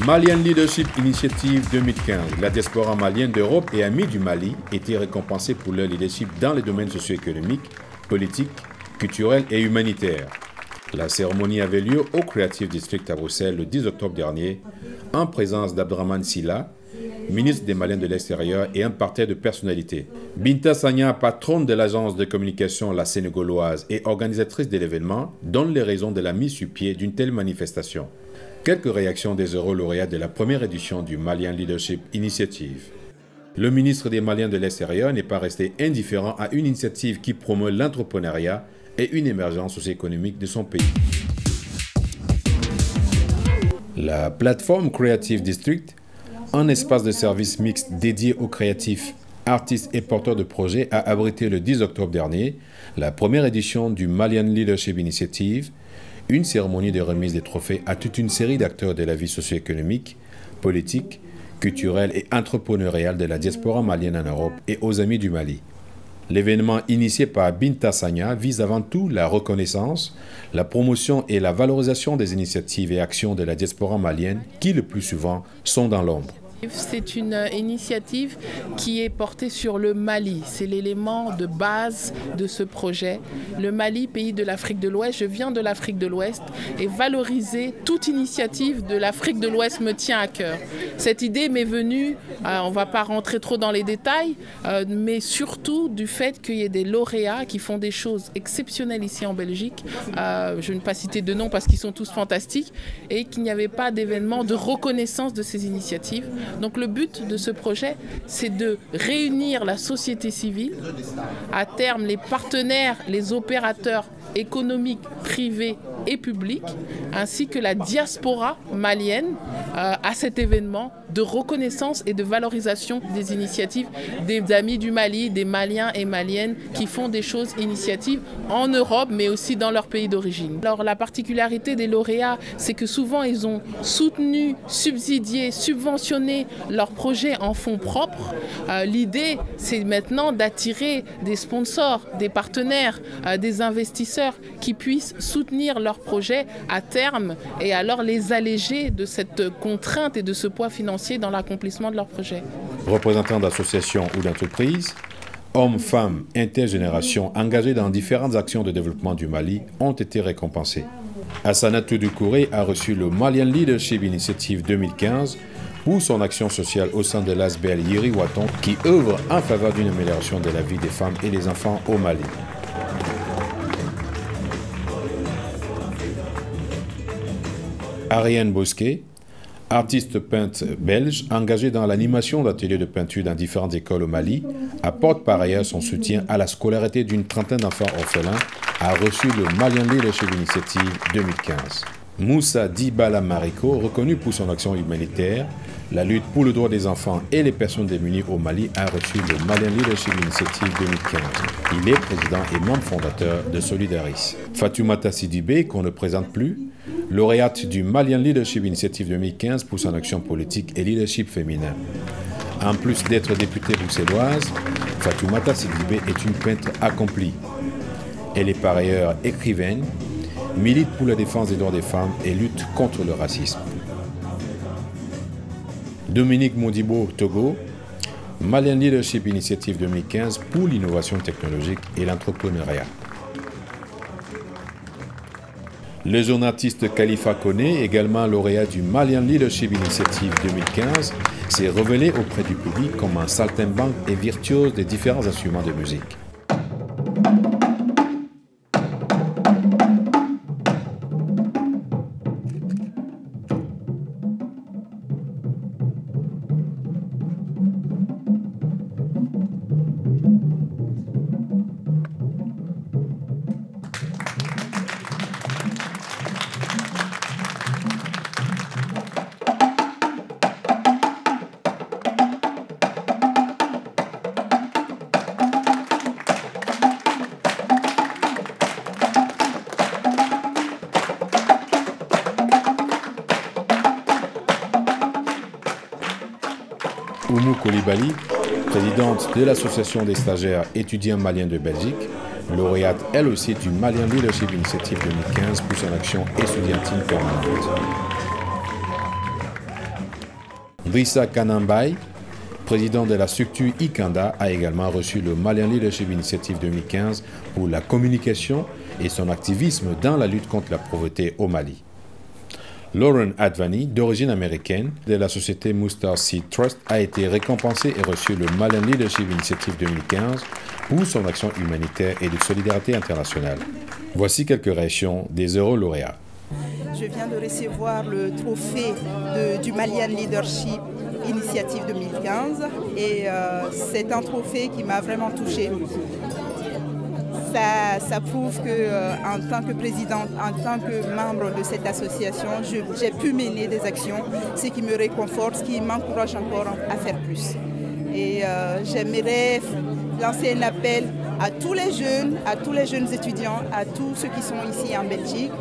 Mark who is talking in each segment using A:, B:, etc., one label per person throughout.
A: Malian Leadership Initiative 2015. La diaspora malienne d'Europe et amis du Mali étaient récompensés pour leur leadership dans les domaines socio-économiques, politiques, culturels et humanitaires. La cérémonie avait lieu au Creative District à Bruxelles le 10 octobre dernier, en présence d'Abdrahmane Sylla, ministre des Maliens de l'extérieur et un parterre de personnalités. Binta Sagna, patronne de l'agence de communication La Sénégaloise et organisatrice de l'événement, donne les raisons de la mise sur pied d'une telle manifestation. Quelques réactions des heureux lauréats de la première édition du Malian Leadership Initiative. Le ministre des Maliens de l'extérieur n'est pas resté indifférent à une initiative qui promeut l'entrepreneuriat et une émergence socio-économique de son pays. La plateforme Creative District, un espace de service mixte dédié aux créatifs, artistes et porteurs de projets, a abrité le 10 octobre dernier la première édition du Malian Leadership Initiative, une cérémonie de remise des trophées à toute une série d'acteurs de la vie socio-économique, politique, culturelle et entrepreneuriale de la diaspora malienne en Europe et aux amis du Mali. L'événement initié par Binta Sagna vise avant tout la reconnaissance, la promotion et la valorisation des initiatives et actions de la diaspora malienne qui, le plus souvent, sont dans l'ombre.
B: C'est une initiative qui est portée sur le Mali. C'est l'élément de base de ce projet. Le Mali, pays de l'Afrique de l'Ouest, je viens de l'Afrique de l'Ouest et valoriser toute initiative de l'Afrique de l'Ouest me tient à cœur. Cette idée m'est venue, on ne va pas rentrer trop dans les détails, mais surtout du fait qu'il y ait des lauréats qui font des choses exceptionnelles ici en Belgique. Je ne vais pas citer de noms parce qu'ils sont tous fantastiques et qu'il n'y avait pas d'événement de reconnaissance de ces initiatives. Donc le but de ce projet, c'est de réunir la société civile, à terme les partenaires, les opérateurs économiques, privés et publics, ainsi que la diaspora malienne à cet événement de reconnaissance et de valorisation des initiatives des amis du Mali, des Maliens et Maliennes qui font des choses initiatives en Europe, mais aussi dans leur pays d'origine. Alors la particularité des lauréats, c'est que souvent ils ont soutenu, subsidié, subventionné leurs projets en fonds propres. L'idée, c'est maintenant d'attirer des sponsors, des partenaires, des investisseurs qui puissent soutenir leurs projets à terme et alors les alléger de cette contrainte et de ce poids financier dans l'accomplissement de leurs projets.
A: Représentants d'associations ou d'entreprises, hommes, femmes, intergénérations engagés dans différentes actions de développement du Mali ont été récompensés. Hassanatou Doucouré a reçu le Malian Leadership Initiative 2015 pour son action sociale au sein de l'ASBL Yiri Waton qui œuvre en faveur d'une amélioration de la vie des femmes et des enfants au Mali. Ariane Bosquet, artiste peintre belge engagée dans l'animation d'ateliers de peinture dans différentes écoles au Mali, apporte par ailleurs son soutien à la scolarité d'une trentaine d'enfants orphelins, a reçu le Malian Leadership Initiative 2015. Moussa Dibala Mariko, reconnu pour son action humanitaire, la lutte pour le droit des enfants et les personnes démunies au Mali, a reçu le Malian Leadership Initiative 2015. Il est président et membre fondateur de Solidaris. Fatoumata Sidibé, qu'on ne présente plus, lauréate du Malian Leadership Initiative 2015 pour son action politique et leadership féminin. En plus d'être députée bruxelloise, Fatoumata Sidibé est une peintre accomplie. Elle est par ailleurs écrivaine, milite pour la défense des droits des femmes et lutte contre le racisme. Dominique Modibo Togo, Malian Leadership Initiative 2015 pour l'innovation technologique et l'entrepreneuriat. Le jeune artiste Khalifa Koné, également lauréat du Malian Leadership Initiative 2015, s'est révélé auprès du public comme un saltimbanque et virtuose des différents instruments de musique. Oumou Koulibaly, présidente de l'association des stagiaires étudiants maliens de Belgique, lauréate elle aussi du Malian Leadership Initiative 2015 pour son action estudiantine permanente. Drissa Kanambaye, président de la structure Ikanda, a également reçu le Malian Leadership Initiative 2015 pour la communication et son activisme dans la lutte contre la pauvreté au Mali. Lauren Advani, d'origine américaine, de la société Mustar Seed Trust, a été récompensé et reçu le Malian Leadership Initiative 2015 pour son action humanitaire et de solidarité internationale. Voici quelques réactions des heureux lauréats.
C: Je viens de recevoir le trophée du Malian Leadership Initiative 2015 et c'est un trophée qui m'a vraiment touchée. Ça prouve qu'en tant que présidente, en tant que membre de cette association, j'ai pu mener des actions, ce qui me réconforte, ce qui m'encourage encore à faire plus. Et j'aimerais lancer un appel à tous les jeunes étudiants, à tous ceux qui sont ici en Belgique,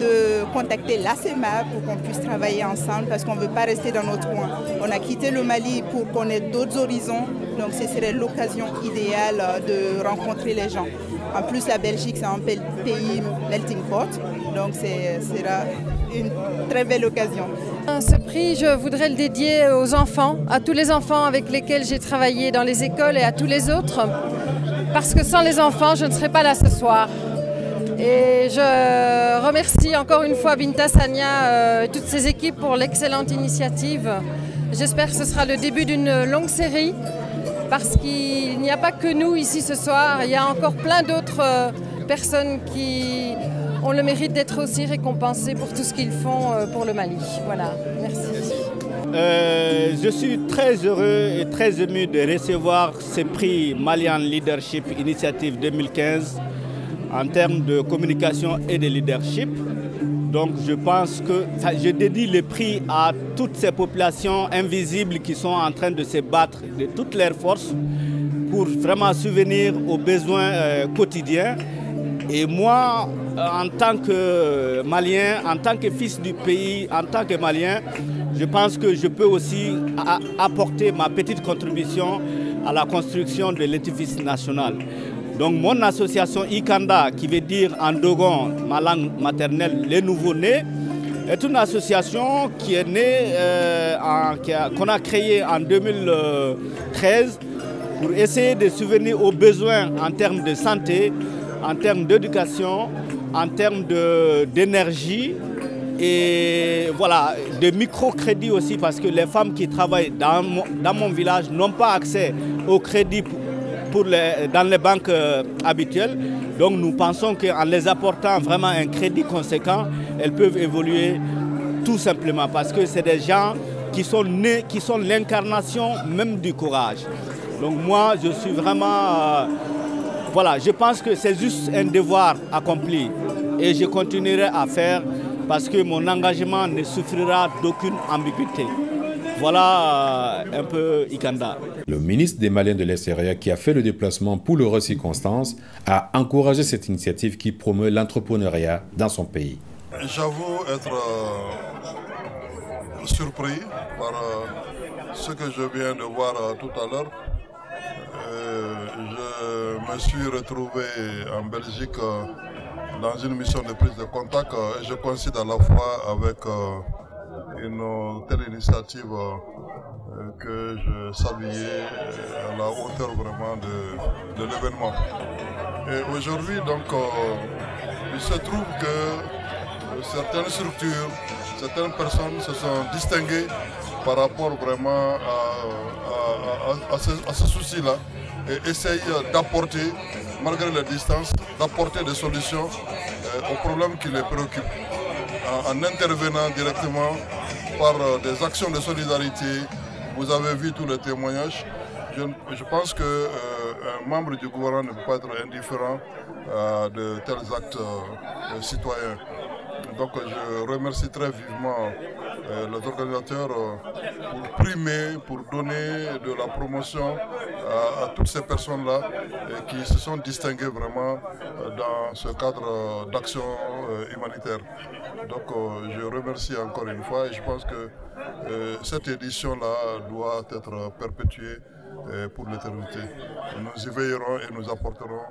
C: de contacter l'ACEMA pour qu'on puisse travailler ensemble parce qu'on ne veut pas rester dans notre coin. On a quitté le Mali pour connaître d'autres horizons, donc ce serait l'occasion idéale de rencontrer les gens. En plus, la Belgique, c'est un pays melting pot, donc ce sera une très belle occasion.
D: Ce prix, je voudrais le dédier aux enfants, à tous les enfants avec lesquels j'ai travaillé dans les écoles et à tous les autres, parce que sans les enfants, je ne serais pas là ce soir. Et je remercie encore une fois Binta Sania et toutes ses équipes pour l'excellente initiative. J'espère que ce sera le début d'une longue série, parce qu'il n'y a pas que nous ici ce soir, il y a encore plein d'autres personnes qui ont le mérite d'être aussi récompensées pour tout ce qu'ils font pour le Mali. Voilà, merci.
E: Je suis très heureux et très ému de recevoir ce prix Malian Leadership Initiative 2015 en termes de communication et de leadership. Donc je pense que je dédie le prix à toutes ces populations invisibles qui sont en train de se battre de toutes leurs forces pour vraiment subvenir aux besoins quotidiens. Et moi, en tant que Malien, en tant que fils du pays, en tant que Malien, je pense que je peux aussi apporter ma petite contribution à la construction de l'édifice national. Donc mon association Ikanda, qui veut dire en Dogon, ma langue maternelle, les nouveaux-nés, est une association qui est née, qu'on a créée en 2013 pour essayer de subvenir aux besoins en termes de santé, en termes d'éducation, en termes d'énergie et voilà, de microcrédit aussi, parce que les femmes qui travaillent dans mon village n'ont pas accès au crédit dans les banques habituelles. Donc nous pensons qu'en les apportant vraiment un crédit conséquent, elles peuvent évoluer tout simplement parce que c'est des gens qui sont nés, qui sont l'incarnation même du courage. Donc moi je suis vraiment... voilà, je pense que c'est juste un devoir accompli et je continuerai à faire parce que mon engagement ne souffrira d'aucune ambiguïté. Voilà un peu Ikanda.
A: Le ministre des Maliens de l'extérieur qui a fait le déplacement pour l'heureuses circonstance a encouragé cette initiative qui promeut l'entrepreneuriat dans son pays.
F: J'avoue être surpris par ce que je viens de voir tout à l'heure. Je me suis retrouvé en Belgique dans une mission de prise de contact et je coïncide à la fois avec une telle initiative que je saluais à la hauteur vraiment de l'événement. Et aujourd'hui, donc, il se trouve que certaines structures, certaines personnes se sont distinguées par rapport vraiment à ce souci-là et essayent d'apporter, malgré les distances, d'apporter des solutions aux problèmes qui les préoccupent en intervenant directement par des actions de solidarité. Vous avez vu tous les témoignages. Je pense qu'un membre du gouvernement ne peut pas être indifférent de tels actes citoyens. Donc je remercie très vivement les organisateurs pour primer, pour donner de la promotion à toutes ces personnes-là qui se sont distinguées vraiment dans ce cadre d'action humanitaire. Donc je remercie encore une fois et je pense que cette édition-là doit être perpétuée pour l'éternité. Nous y veillerons et nous apporterons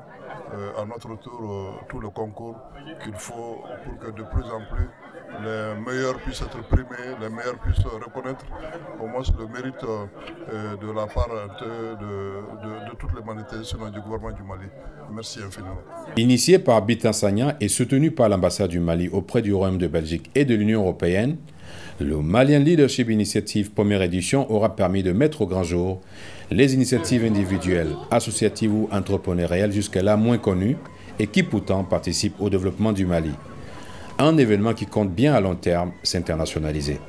F: à notre tour tout le concours qu'il faut pour que de plus en plus les meilleurs puissent être primés, les meilleurs puissent reconnaître au moins le mérite de la part de toute l'humanité, sinon du gouvernement du Mali. Merci infiniment.
A: Initié par Bitan Sagna et soutenu par l'ambassade du Mali auprès du Royaume de Belgique et de l'Union européenne, le Malian Leadership Initiative première édition aura permis de mettre au grand jour les initiatives individuelles, associatives ou entrepreneuriales jusqu'à-là moins connues et qui pourtant participent au développement du Mali. Un événement qui compte bien à long terme s'internationaliser.